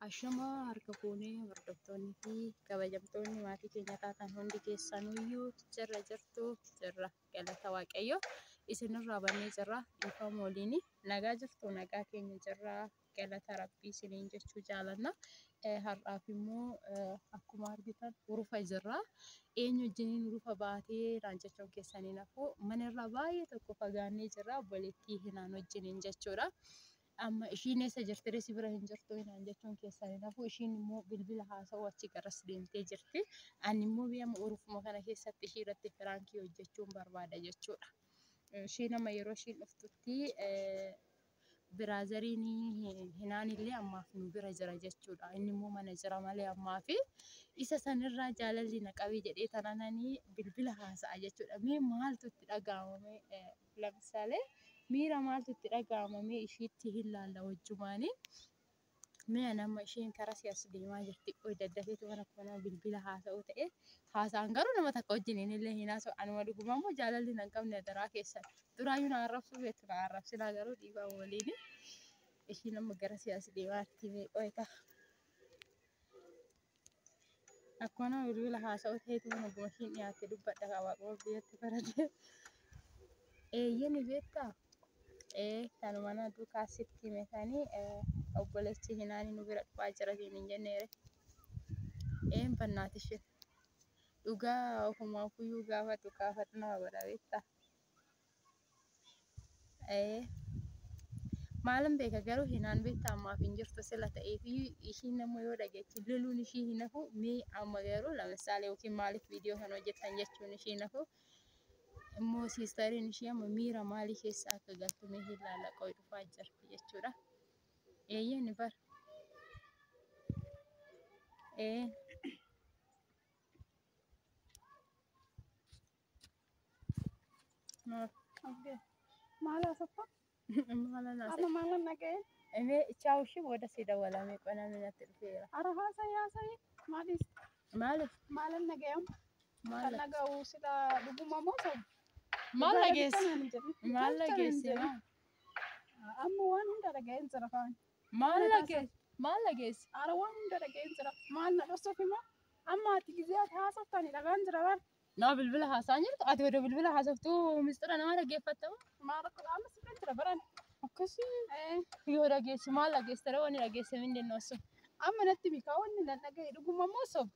Ashama harka fuunee hordoftoonni fi kabajamtoonni maatii keenya taatan hundi keessanuyyuu jirra jirtu jirra galata waaqayyo isinirraa bannee jirra dhiifama waliin nagaa jirtu nagaa keenya jirra galata rabbii isiniin jechuu jaalanna. Har'aaf immoo akkuma argitan urufa jirra. Eenyu wajjiniin urufa baatee raanjachuun keessaniin hafuu manarraa baay'ee tokko fagaannee jirra obboleettii hinaan wajjiniin jechuudha. Amma ishiin eessa jirti reessi bira hin jirtu hinaan jechuun keessaniin hafuu ishiin immoo bilbila haasa'uu achi garas deemtee jirti. Ani immoo biyya urufuma kana keessatti ishii irratti firaankii hojjechuun barbaada jechuudha. Ishiin amma yeroo ishiin dhuftutti biraazariin hinaan illee ammaaf nu bira jira jechuudha. Inni immoo mana jira malee ammaa fi isa sanirraa jaalalli na qabee jedhee tanananii bilbila haasa'a jechuudha. Mee maaltu itti dhaga'amame lamsaalee miira maaltu itti dhaga'amame ishiitti hin laalla wajjumaanii. Mee nama isheen karaa siyaasa deemaa jirti daddafeetu mana kana bilbila haasa'uu ta'e haasa'an garuu nama takka wajjiniin illee hin haasa'u. Anuma dhuguma immoo jaalalli na qabne daraa keessan duraayyuu na arrabsuu beektu na arrabsinaa garuu dhiifama waliin ishiin amma gara siyaasa deemaa jirti meeqoo egaa. Akkuma bilbila haasa'uu ta'eetu mana guma ishiin dhiyaatte dubbadha waaquma biyyatti baratee. Eeyyani beektaa? Kanuma na duukaa sitti himanii obboleechi hinaani nu bira dhufaa jira hin jenneere. Bannaati isheen dhugaa ofumaa kuyyuu gaafatu gaafatu nama godha beektaa? Maalan beeka garuu hinaan beektaa ammaaf hin jirtu sila ta'ee fi ishiin nammoo yoo dhageechi loluun ishii hin hafu mee amma garuu lamsaalee yookiin maaliif viidiyoo kana hojjetan jechuun ishii hin hafu. Immoo siistariin ishee amma miira maalii keessa akka galtu mee hin laalla qoy dhufaa jirti jechuudha. Eeyyani bar. Maala soppa? Maala nagee? Eme chaawushi booda si dawwalamee qonamee natti dhufeera. Ara haasa'e maalis? Maaliif? Maala nagee? Kan naga'u sida dhuguma moo ta'u? Maal dhageesse? Amma waan hunda dhaga'een jira kaan. Maal dhageesse? Ara waan hunda dhaga'een jira. Maal na dhoksuuf immoo? Amma ati gizee ati haasoftani dhagaan jira bar. Naa bilbila haasa'an jirtu ati wada bilbila haasoftuu mistira nama dhaggeeffattama? Maal amma si jira baran. Akkasii yoo dhageesse maal dhageesse ta'e waan dhageesse min dennoossu. Amma natti mikaa wanni na dhaga'e dhuguma moo sob?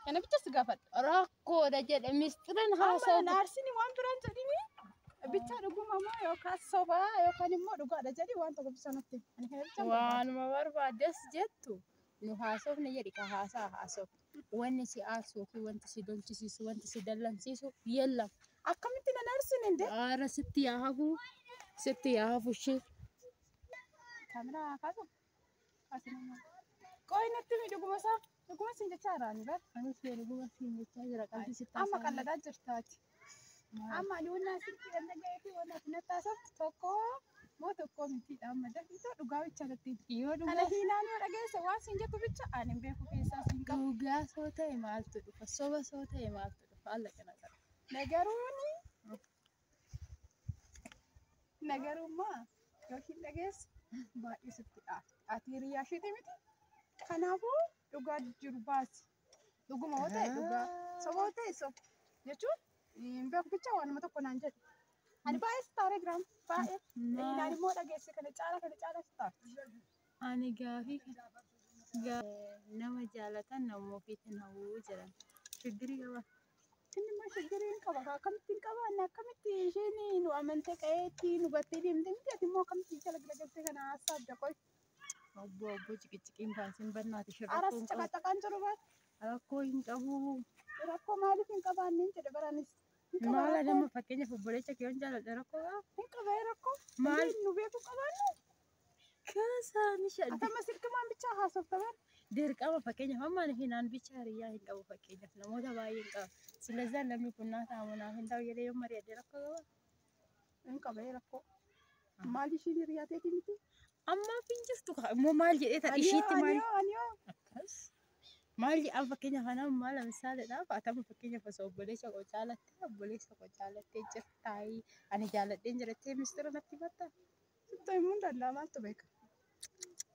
Kana bichas gaafadha. Rakkoodha jedhe mistiran haasa'u. Amma naarsini waan biraan jedhini bicha dhuguma moo yookaan sobaa yookaan immoo dhugaadha jedhi waan tokko bisa natti. Waanuma barbaaddes jettu nu haasofne jedhi ka haasa'a. Wanni si aarsuu fi wanti si dolchisiisu wanti si dallansiisu yellam. Akkamitti na naarsini inde? Ara sitti yaa hafu ishee. Kaameraa kaasu? Qoy natti mi dhuguma isaa? Dhuguma siin jechaa jiraani bar. Anis dhuguma siin jechaa jira qalbii sitti amma qalladaa jirtaati. Amma ani wanna asitti kan dhaga'eefi wanna ati natti haasoftu tokko moo tokko mitiidha amma dafitoo dhugaa bicha natti. Yoo Kana dhugaa hiinaan yoo dhageesse waan siin jettu bicha ani hin beeku keessaa siin qabu. dhugaa soo ta'e maaltu dhufa soba soo ta'e maaltu dhufa alla kana qaba. Nagarummaa yookiin dhageesse baay'ee sitti dhaafti. Ati hiriyaa isheeti miti. Kanaafuu dhugaa jiru baasi. Dhuguma yoo ta'e dhugaa soba yoo ta'e soba jechuun hin beeku bicha waanuma tokko naan jedhu. Ani baay'ee si taaree jiraam baay'ee. Naan immoo dhageesse kana caala si taarti. Ani gaafii nama jaalatan nama ofiitiin hawwuu jiran shiggirii qaba. Inni immoo shiggirii hin qaba. Akkamitti hin qaba? Inni akkamitti isheen nu amantee qa'eetti nu battee deemte miti ati immoo akkamitti jala galagaltee kana haasa'adda qoy. Obbo ciqiciqiin baasiin bannaati Aras caqaxaqaan jiru baat. rakkoo hin qabu. Rakkoo maaliif hin qabaanne jedhe baranis. Maala nama fakkeenyaaf obboleessa kee waan jaaladha rakkoo qaba. Hin qabee rakkoo. Maal? Nu beeku qabaanne. Kaasaan ishee Atama silkimaan bicha haasoftaman. dirqama fakkeenyaaf ammaan hinaan bicha hiriyaa hin qabu fakkeenyaaf namoota baay'ee hin qabu. Silazaan namni kun naa taamunaaf hin ta'u jedhee yoo mari'ate rakkoo qaba. Hin qabee rakkoo. Maal ishiin hiriyaateeti miti? Ammaaf hin jirtu immoo maal jedhee ta'a ishiitti maal? Aniyoo. Akkas. Maal jedhan fakkeenyaaf anaan maal misaaleedhaaf atama fakkeenyaaf osoo obboleessa koo jaalattee jirtaayi ani jaaladheen jirattee mistira natti himatta. Sitti himuu hin danda'a maaltu beeka?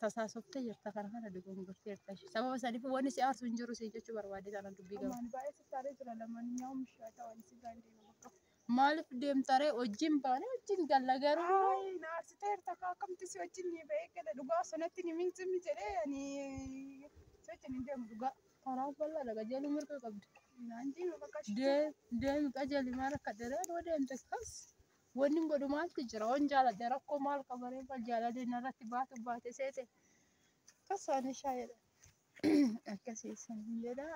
tasaasofte jirta kana dogongorteerta. Sababa saniif wanni si aarsu hin jiru si jechuu barbaade sana dubbii gaba. Amaan baay'ee sittaaree jira lamaan nyaa'u mishaa ta'an si gaandee bakka. Maaliif deemtaree wajjin baane wajjin galla garuu Ay naasiteerta akkamti si wajjin ni ba'ee gala dhugaa sanatti ni mincimni jedhee ani si wajjin hin deemu dhugaa. karaa bal'aadha qajeeluu mirga qabdi. Naan deemu bakka shittee. Deemi qajeeli maal akka dheeree yoo deemte kas wanni godhu maaltu jira waan jaaladhe rakkoo maal qabaree maal jaaladhe narratti baate seete kasaan shaayedha. Akkasiisan jedha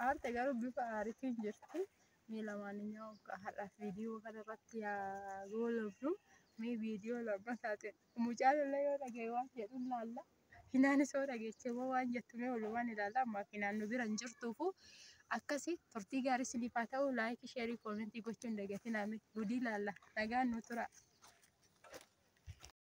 aarte garuu bifa aariitiin jirti. Mee lamaaniyyuu har'aaf viidiyoo kanarratti yaa goolabnu mee viidiyoo lama taate mucaan illee yoo dhagee waan jedhu laalla. Hinaanis yoo dhageechee waan jettu mee walumaan ilaalla ammaaf hinaan nu bira hin jirtuufu akkasii turtii gaarii siniif haa ta'u laayikii sheerii koomentii gochuun dagatinaa mee gudii laalla nagaan nu tura.